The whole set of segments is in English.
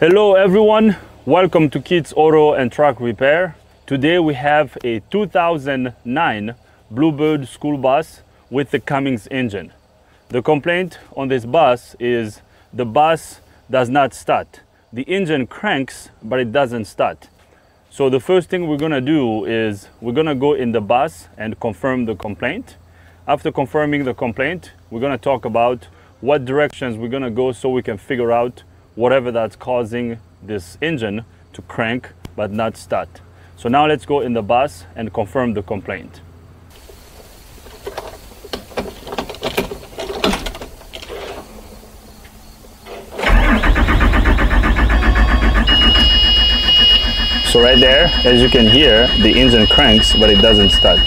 Hello everyone, welcome to Kids Auto and Truck Repair. Today we have a 2009 Bluebird School Bus with the Cummins engine. The complaint on this bus is the bus does not start. The engine cranks, but it doesn't start. So the first thing we're gonna do is we're gonna go in the bus and confirm the complaint. After confirming the complaint, we're gonna talk about what directions we're gonna go so we can figure out whatever that's causing this engine to crank but not start. So now let's go in the bus and confirm the complaint. So right there, as you can hear, the engine cranks but it doesn't start.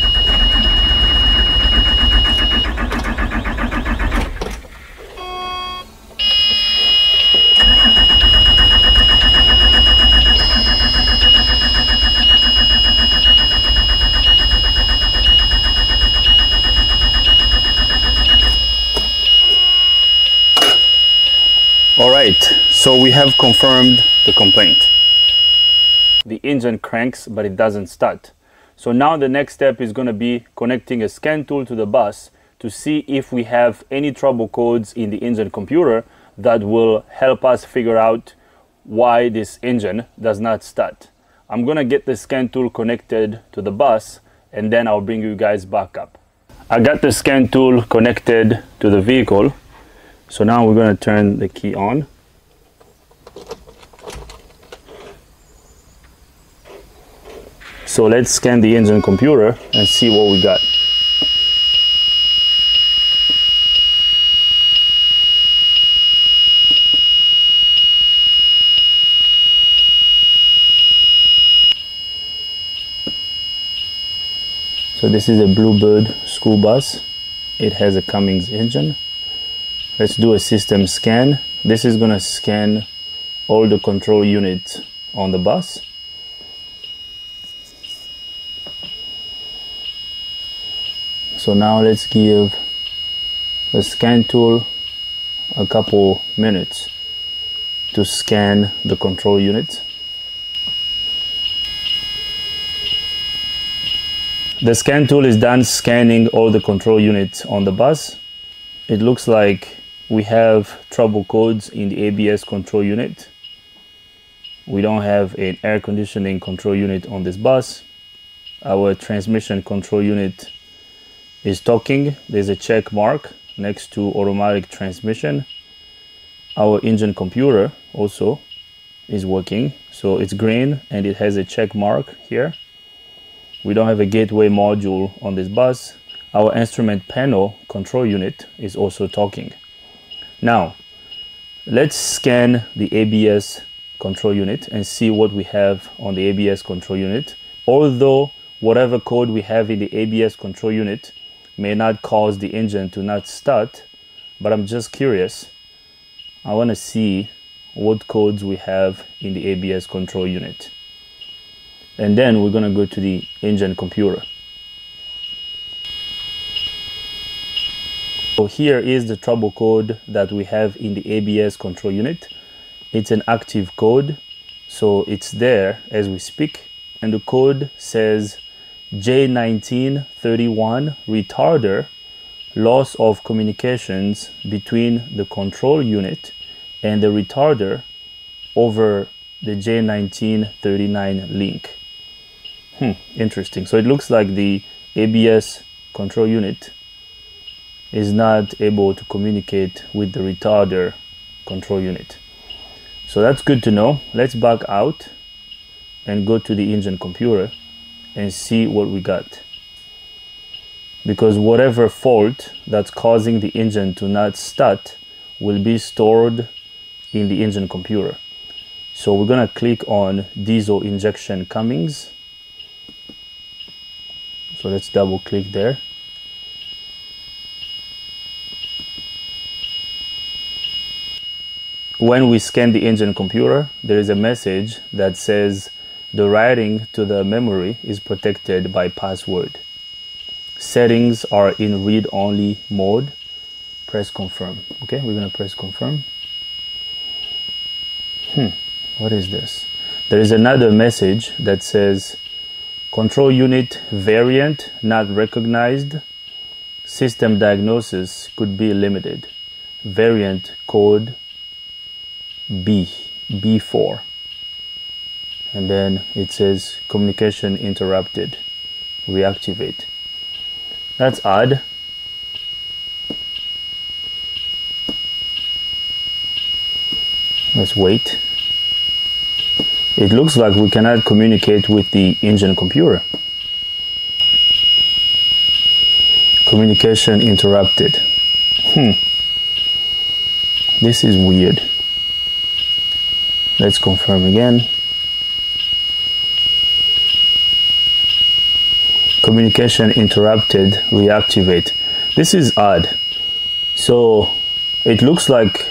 Alright, so we have confirmed the complaint. The engine cranks but it doesn't start. So now the next step is going to be connecting a scan tool to the bus to see if we have any trouble codes in the engine computer that will help us figure out why this engine does not start. I'm going to get the scan tool connected to the bus and then I'll bring you guys back up. I got the scan tool connected to the vehicle. So now we're going to turn the key on. So let's scan the engine computer and see what we got. So this is a Bluebird School Bus. It has a Cummins engine. Let's do a system scan. This is going to scan all the control units on the bus. So now let's give the scan tool a couple minutes to scan the control units. The scan tool is done scanning all the control units on the bus. It looks like we have trouble codes in the ABS control unit. We don't have an air conditioning control unit on this bus. Our transmission control unit is talking. There's a check mark next to automatic transmission. Our engine computer also is working. So it's green and it has a check mark here. We don't have a gateway module on this bus. Our instrument panel control unit is also talking. Now, let's scan the ABS control unit and see what we have on the ABS control unit. Although whatever code we have in the ABS control unit may not cause the engine to not start, but I'm just curious. I want to see what codes we have in the ABS control unit. And then we're going to go to the engine computer. So here is the trouble code that we have in the ABS control unit. It's an active code, so it's there as we speak. And the code says J1931 retarder, loss of communications between the control unit and the retarder over the J1939 link. Interesting. So it looks like the ABS control unit is not able to communicate with the retarder control unit. So that's good to know. Let's back out and go to the engine computer and see what we got. Because whatever fault that's causing the engine to not start will be stored in the engine computer. So we're gonna click on diesel injection Cummins. So let's double click there. When we scan the engine computer, there is a message that says the writing to the memory is protected by password. Settings are in read-only mode. Press confirm. Okay, we're gonna press confirm. What is this? There is another message that says control unit variant not recognized. System diagnosis could be limited. Variant code B4. And then it says communication interrupted. Reactivate. That's odd. Let's wait. It looks like we cannot communicate with the engine computer. Communication interrupted. This is weird. Let's confirm again. Communication interrupted. Reactivate. This is odd. So it looks like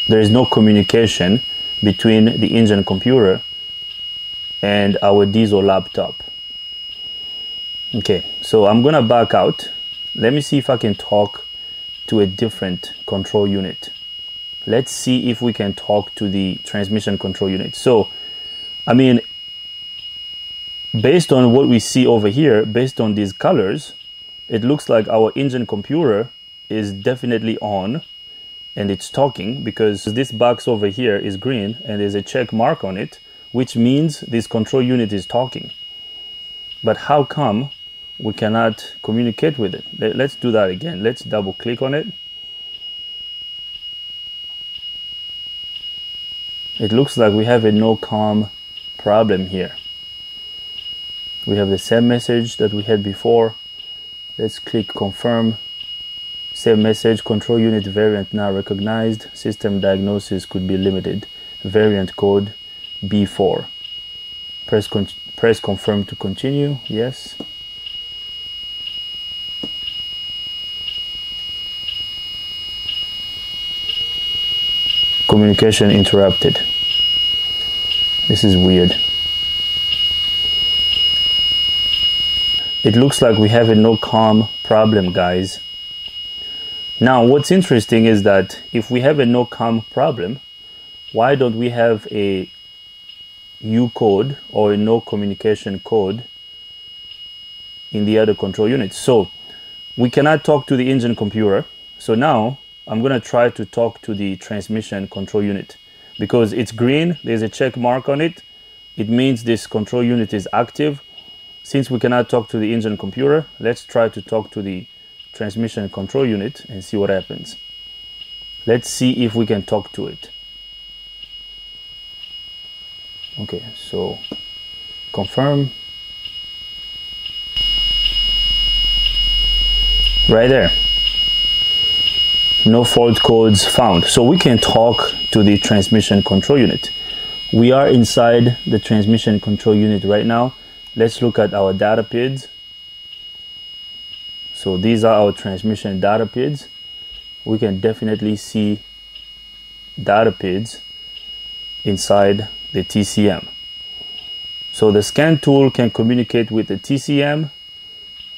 there is no communication between the engine computer and our diesel laptop. Okay, so I'm gonna back out. Let me see if I can talk to a different control unit. Let's see if we can talk to the transmission control unit. So, I mean, based on what we see over here, based on these colors, it looks like our engine computer is definitely on and it's talking, because this box over here is green and there's a check mark on it, which means this control unit is talking. But how come we cannot communicate with it? Let's do that again. Let's double click on it. It looks like we have a no com problem here. We have the same message that we had before. Let's click confirm. Same message, control unit variant not recognized. System diagnosis could be limited. Variant code B4. Press confirm to continue. Yes. Communication interrupted. This is weird. It looks like we have a no com problem, guys. Now, what's interesting is that if we have a no com problem, why don't we have a U code or a no communication code in the other control units? So we cannot talk to the engine computer. So now I'm going to try to talk to the transmission control unit, because it's green, there's a check mark on it. It means this control unit is active. Since we cannot talk to the engine computer, let's try to talk to the transmission control unit and see what happens. Let's see if we can talk to it. Okay, so confirm. Right there. No fault codes found. So we can talk to the transmission control unit. We are inside the transmission control unit right now. Let's look at our data PIDs. So these are our transmission data PIDs. We can definitely see data PIDs inside the TCM. So the scan tool can communicate with the TCM,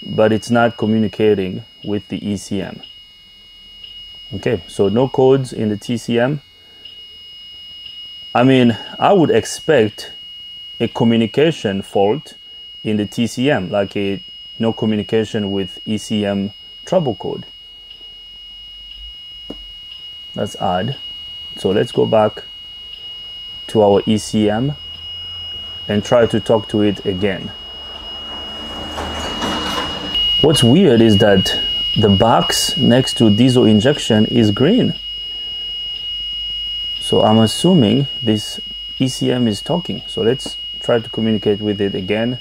but it's not communicating with the ECM. Okay, so no codes in the TCM. I mean, I would expect a communication fault in the TCM, like a no communication with ECM trouble code. That's odd. So let's go back to our ECM and try to talk to it again. What's weird is that the box next to diesel injection is green. So I'm assuming this ECM is talking. So let's try to communicate with it again.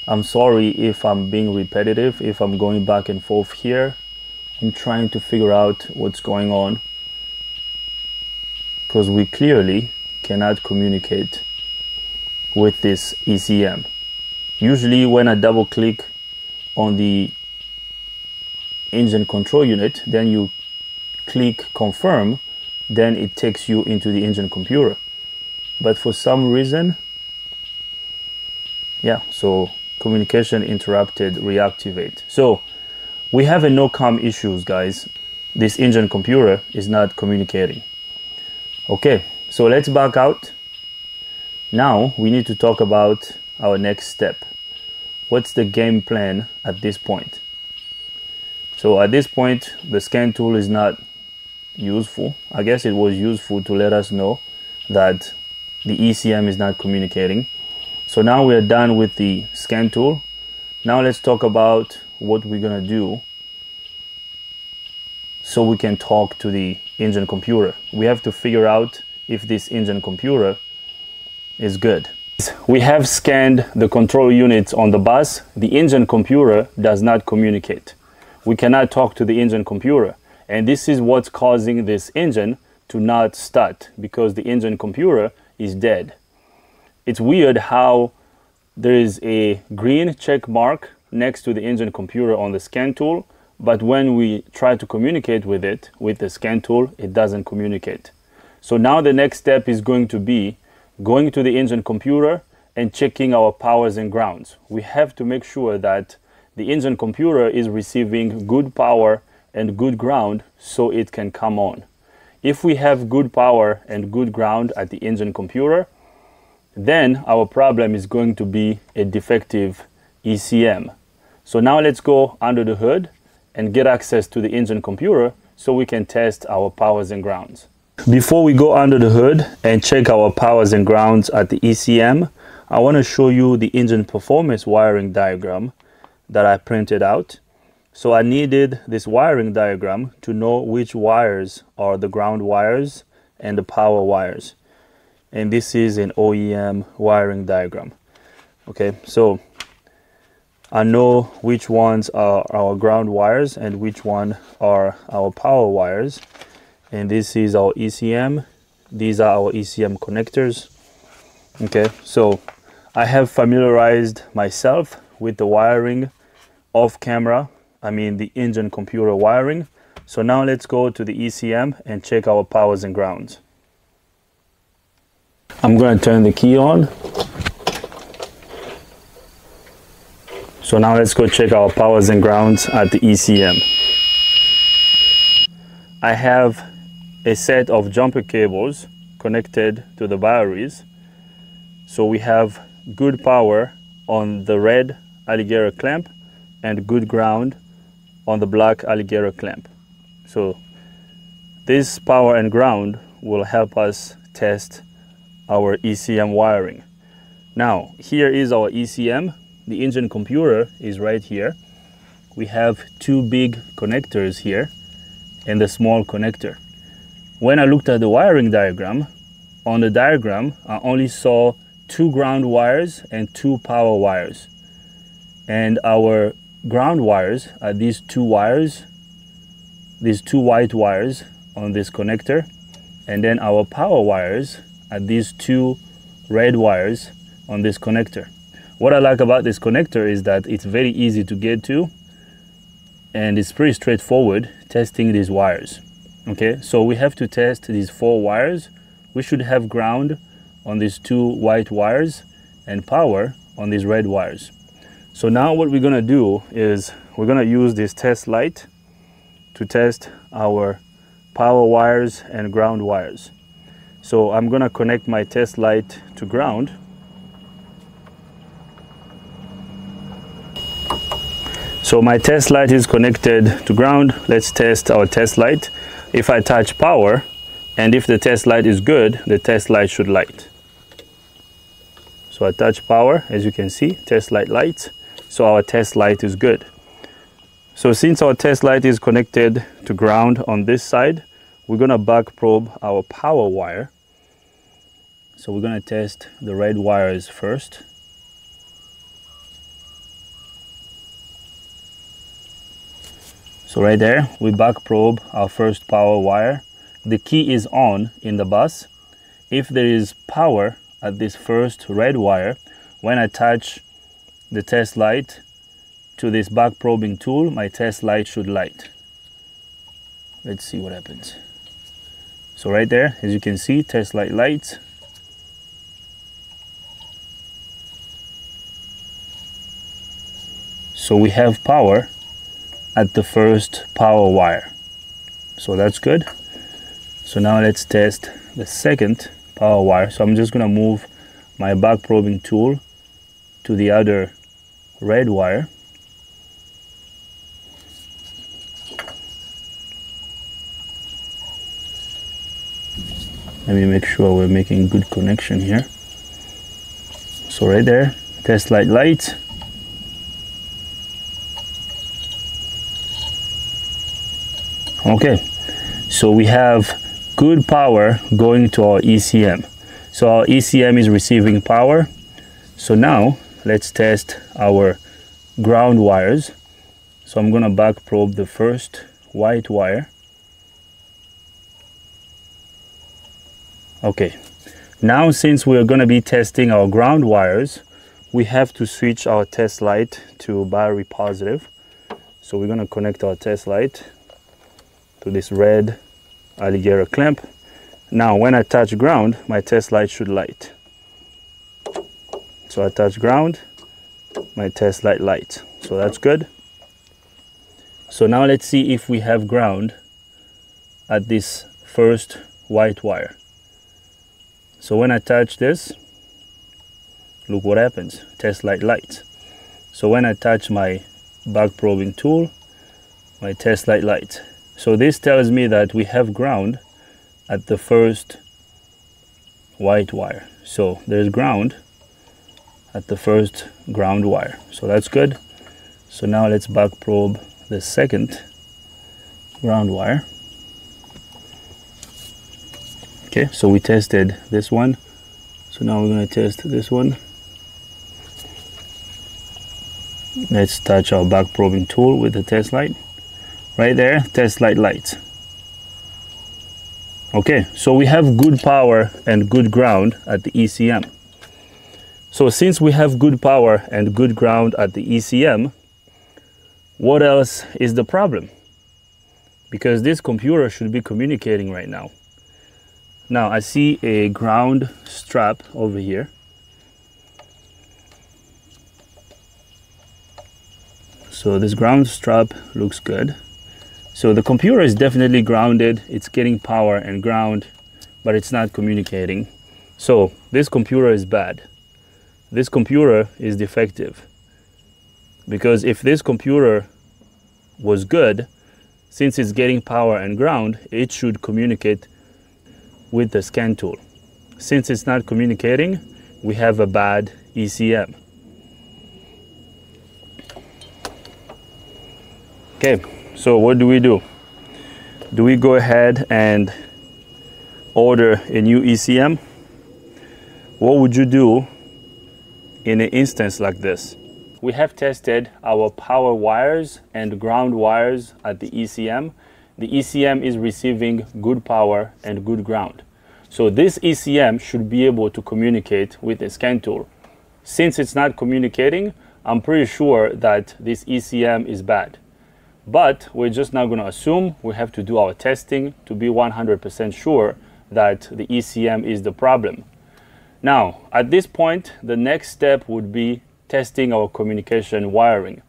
I'm sorry if I'm being repetitive, if I'm going back and forth here. I'm trying to figure out what's going on, because we clearly cannot communicate with this ECM. Usually when I double click on the engine control unit, then you click confirm, then it takes you into the engine computer. But for some reason, yeah, so communication interrupted, reactivate. So we have a no com issues, guys. This engine computer is not communicating. Okay, so let's back out Now we need to talk about our next step. What's the game plan at this point? So at this point, the scan tool is not useful. I guess it was useful to let us know that the ECM is not communicating. So now we are done with the scan tool. Now let's talk about what we're gonna do so we can talk to the engine computer. We have to figure out if this engine computer is good. We have scanned the control units on the bus. The engine computer does not communicate. We cannot talk to the engine computer. And this is what's causing this engine to not start, because the engine computer is dead. It's weird how there is a green check mark next to the engine computer on the scan tool, but when we try to communicate with it, with the scan tool, it doesn't communicate. So now the next step is going to be going to the engine computer and checking our powers and grounds. We have to make sure that the engine computer is receiving good power and good ground so it can come on. If we have good power and good ground at the engine computer, then our problem is going to be a defective ECM. So now let's go under the hood and get access to the engine computer so we can test our powers and grounds. Before we go under the hood and check our powers and grounds at the ECM, I want to show you the engine performance wiring diagram that I printed out. So I needed this wiring diagram to know which wires are the ground wires and the power wires. And this is an OEM wiring diagram. Okay, so I know which ones are our ground wires and which one are our power wires. And this is our ECM. These are our ECM connectors. Okay, so I have familiarized myself with the wiring off camera. I mean the engine computer wiring. So now let's go to the ECM and check our powers and grounds. I'm going to turn the key on. So now let's go check our powers and grounds at the ECM. I have a set of jumper cables connected to the batteries. So we have good power on the red alligator clamp and good ground on the black alligator clamp. So this power and ground will help us test our ECM wiring. Now here is our ECM. The engine computer is right here. We have two big connectors here and a small connector. When I looked at the wiring diagram, on the diagram I only saw two ground wires and two power wires. And our ground wires are these two wires, these two white wires on this connector, and then our power wires are these two red wires on this connector. What I like about this connector is that it's very easy to get to and it's pretty straightforward testing these wires. Okay, so we have to test these four wires. We should have ground on these two white wires and power on these red wires. So now what we're gonna do is we're gonna use this test light to test our power wires and ground wires. So I'm gonna connect my test light to ground. So my test light is connected to ground. Let's test our test light. If I touch power, and if the test light is good, the test light should light. So I touch power, as you can see, test light lights. So our test light is good. So since our test light is connected to ground on this side, we're gonna back probe our power wire. So we're gonna test the red wires first. So right there, we back probe our first power wire. The key is on in the bus. If there is power at this first red wire, when I touch the test light to this back probing tool, my test light should light. Let's see what happens. So right there, as you can see, test light lights. So we have power at the first power wire. So that's good. So now let's test the second power wire. So I'm just gonna move my back probing tool to the other red wire. Let me make sure we're making good connection here. So right there, test light. Okay, so we have good power going to our ECM. So our ECM is receiving power. So now let's test our ground wires. So I'm gonna back probe the first white wire. Okay, now since we're gonna be testing our ground wires, we have to switch our test light to battery positive. So we're gonna connect our test light to this red alligator clamp. Now when I touch ground, my test light should light. So I touch ground, my test light lights. So that's good. So now let's see if we have ground at this first white wire. So when I touch this, look what happens, test light lights. So when I touch my back probing tool, my test light lights. So this tells me that we have ground at the first white wire. So there's ground at the first ground wire. So that's good. So now let's back probe the second ground wire. Okay, so we tested this one. So now we're going to test this one. Let's touch our back probing tool with the test light. Right there, test light lights. Okay, so we have good power and good ground at the ECM. So since we have good power and good ground at the ECM, what else is the problem? Because this computer should be communicating right now. Now I see a ground strap over here. So this ground strap looks good. So the computer is definitely grounded, it's getting power and ground, but it's not communicating. So this computer is bad. This computer is defective. Because if this computer was good, since it's getting power and ground, it should communicate with the scan tool. Since it's not communicating, we have a bad ECM. Okay. So what do? Do we go ahead and order a new ECM? What would you do in an instance like this? We have tested our power wires and ground wires at the ECM. The ECM is receiving good power and good ground. So this ECM should be able to communicate with the scan tool. Since it's not communicating, I'm pretty sure that this ECM is bad. But we're just not going to assume. We have to do our testing to be 100% sure that the ECM is the problem. Now, at this point, the next step would be testing our communication wiring.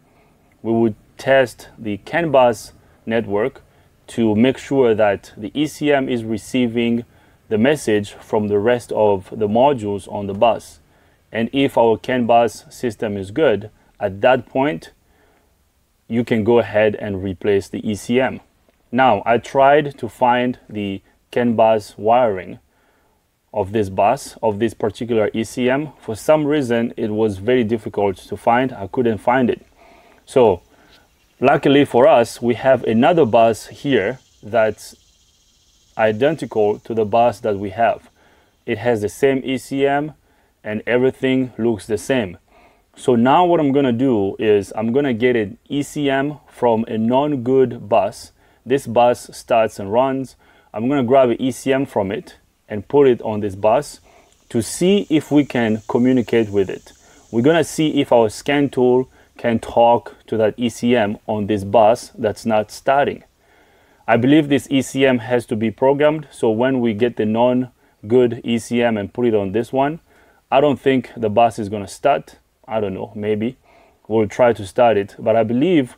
We would test the CAN bus network to make sure that the ECM is receiving the message from the rest of the modules on the bus. And if our CAN bus system is good, at that point, you can go ahead and replace the ECM. Now, I tried to find the CAN bus wiring of this bus, of this particular ECM. For some reason, it was very difficult to find. I couldn't find it. So, luckily for us, we have another bus here that's identical to the bus that we have. It has the same ECM and everything looks the same. So now what I'm gonna do is I'm gonna get an ECM from a non-good bus. This bus starts and runs. I'm gonna grab an ECM from it and put it on this bus to see if we can communicate with it. We're gonna see if our scan tool can talk to that ECM on this bus that's not starting. I believe this ECM has to be programmed, so when we get the non-good ECM and put it on this one, I don't think the bus is gonna start. I don't know, maybe. We'll try to start it, but I believe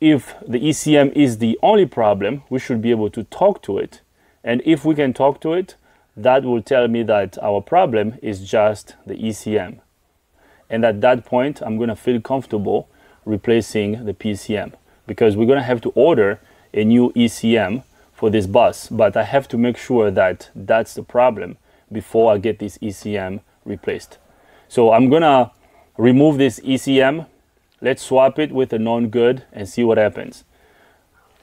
if the ECM is the only problem, we should be able to talk to it. And if we can talk to it, that will tell me that our problem is just the ECM. And at that point, I'm going to feel comfortable replacing the PCM, because we're going to have to order a new ECM for this bus, but I have to make sure that that's the problem before I get this ECM replaced. So I'm going to remove this ECM. Let's swap it with a non-good and see what happens.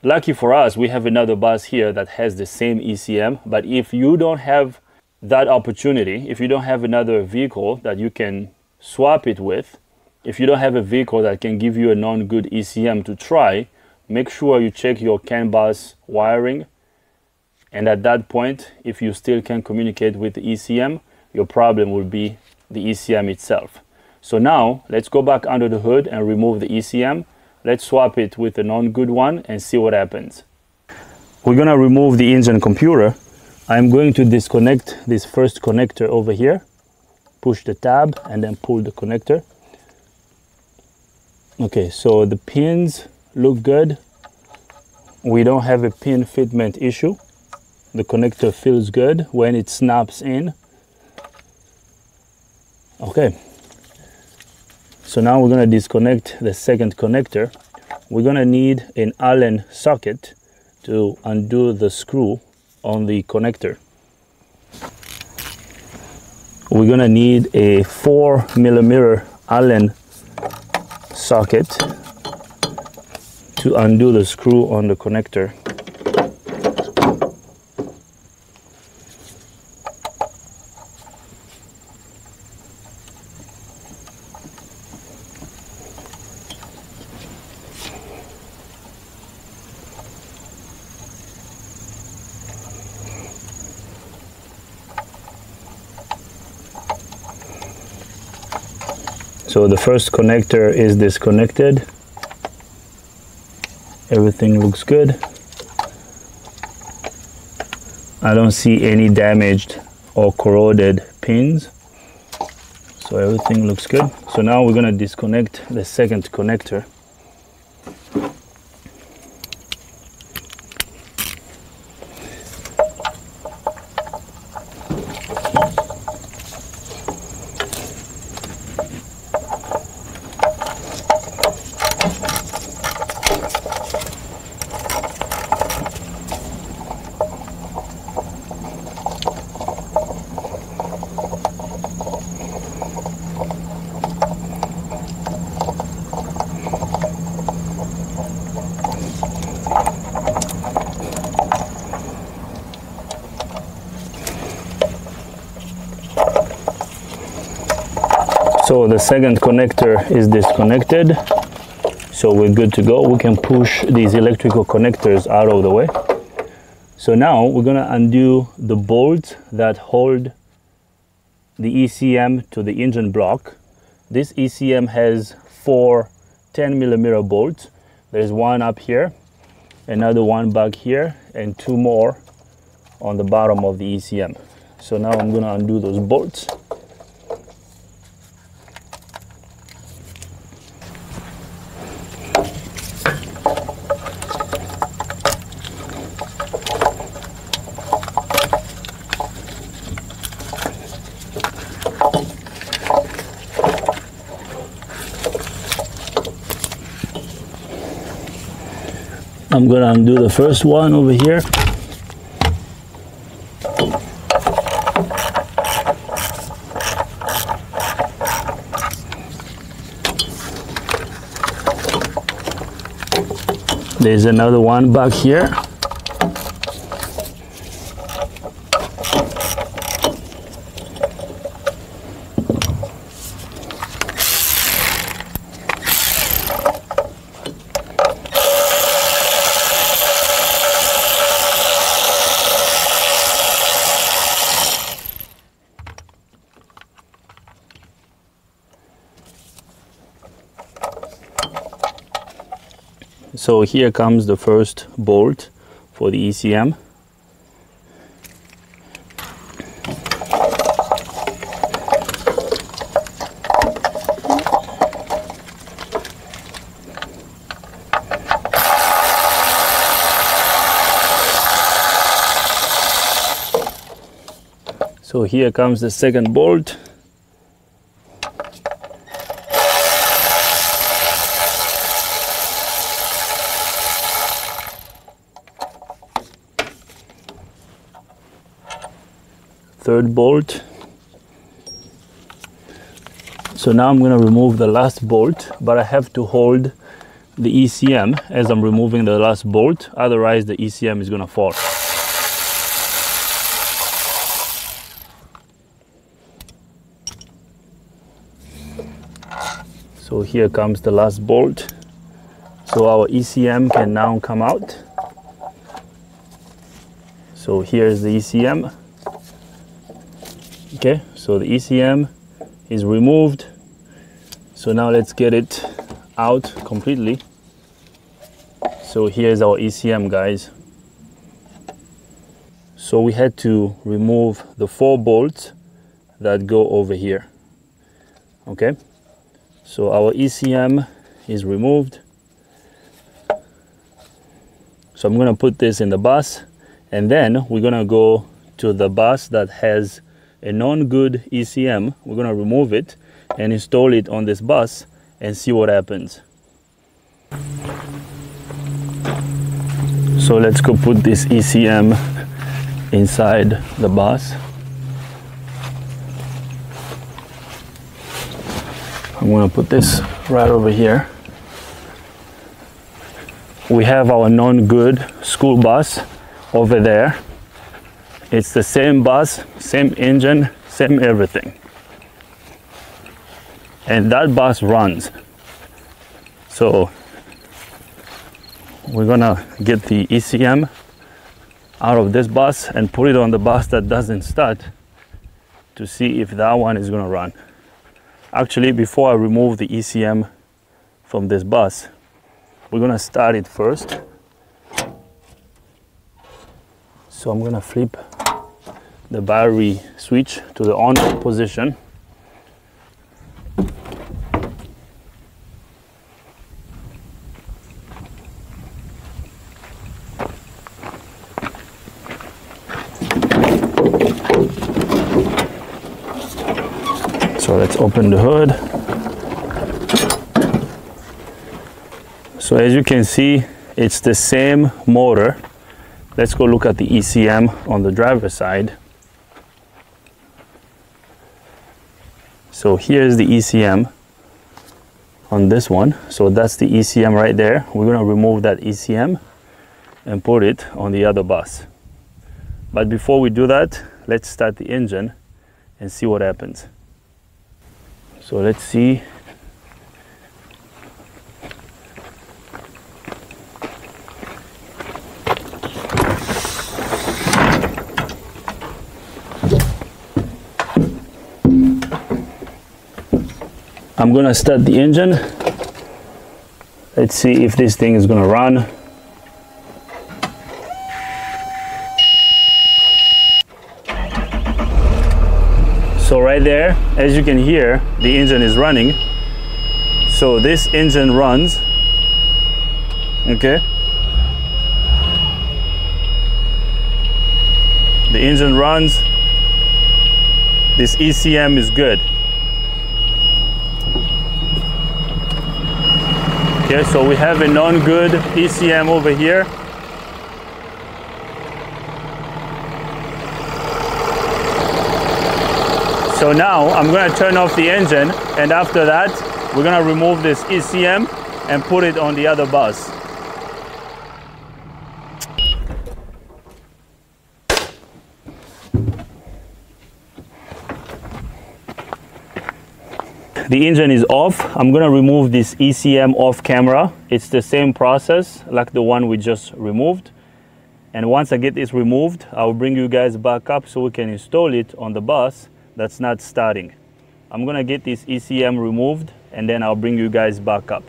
Lucky for us, we have another bus here that has the same ECM, but if you don't have that opportunity, if you don't have another vehicle that you can swap it with, if you don't have a vehicle that can give you a non-good ECM to try, make sure you check your CAN bus wiring, and at that point, if you still can communicate with the ECM, your problem will be the ECM itself. So now, let's go back under the hood and remove the ECM. Let's swap it with a non-good one and see what happens. We're going to remove the engine computer. I'm going to disconnect this first connector over here. Push the tab and then pull the connector. Okay, so the pins look good. We don't have a pin fitment issue. The connector feels good when it snaps in. Okay. So now we're going to disconnect the second connector. We're going to need an Allen socket to undo the screw on the connector. We're going to need a 4mm Allen socket to undo the screw on the connector. So the first connector is disconnected. Everything looks good. I don't see any damaged or corroded pins. So everything looks good. So now we're going to disconnect the second connector. So the second connector is disconnected, so we're good to go. We can push these electrical connectors out of the way. So now we're going to undo the bolts that hold the ECM to the engine block. This ECM has 4 10mm bolts. There's one up here, another one back here, and 2 more on the bottom of the ECM. So now I'm going to undo those bolts. I'm going to undo the first one over here. There's another one back here. So here comes the first bolt for the ECM. So here comes the second bolt. Third bolt. So now I'm going to remove the last bolt, but I have to hold the ECM as I'm removing the last bolt, otherwise the ECM is going to fall. So here comes the last bolt. So our ECM can now come out. So here's the ECM. Okay, so the ECM is removed. So now let's get it out completely. So here's our ECM, guys. So we had to remove the 4 bolts that go over here. Okay, so our ECM is removed. So I'm going to put this in the bus, and then we're going to go to the bus that has a non-good ECM. We're going to remove it and install it on this bus and see what happens. So let's go put this ECM inside the bus. I'm going to put this right over here. We have our non-good school bus over there. It's the same bus, same engine, same everything. And that bus runs. So we're gonna get the ECM out of this bus and put it on the bus that doesn't start to see if that one is gonna run. Actually, before I remove the ECM from this bus, we're gonna start it first. So I'm gonna flip the battery switch to the on position. So let's open the hood. So as you can see, it's the same motor. Let's go look at the ECM on the driver's side. So here's the ECM on this one. So that's the ECM right there. We're going to remove that ECM and put it on the other bus. But before we do that, let's start the engine and see what happens. So let's see. I'm gonna start the engine. Let's see if this thing is gonna run. So right there, as you can hear, the engine is running. So this engine runs, okay? The engine runs. This ECM is good. Okay, so we have a non-good ECM over here. So now I'm going to turn off the engine, and after that we're going to remove this ECM and put it on the other bus. The engine is off. I'm going to remove this ECM off camera. It's the same process like the one we just removed. And once I get this removed, I'll bring you guys back up so we can install it on the bus that's not starting. I'm going to get this ECM removed and then I'll bring you guys back up.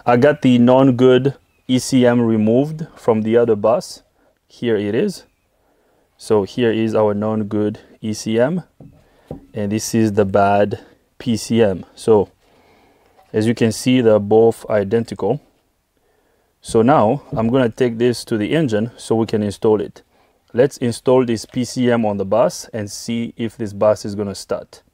I got the non-good ECM removed from the other bus. Here it is. So here is our non-good ECM. And this is the bad PCM. So as you can see, they're both identical. So now I'm going to take this to the engine so we can install it. Let's install this PCM on the bus and see if this bus is going to start.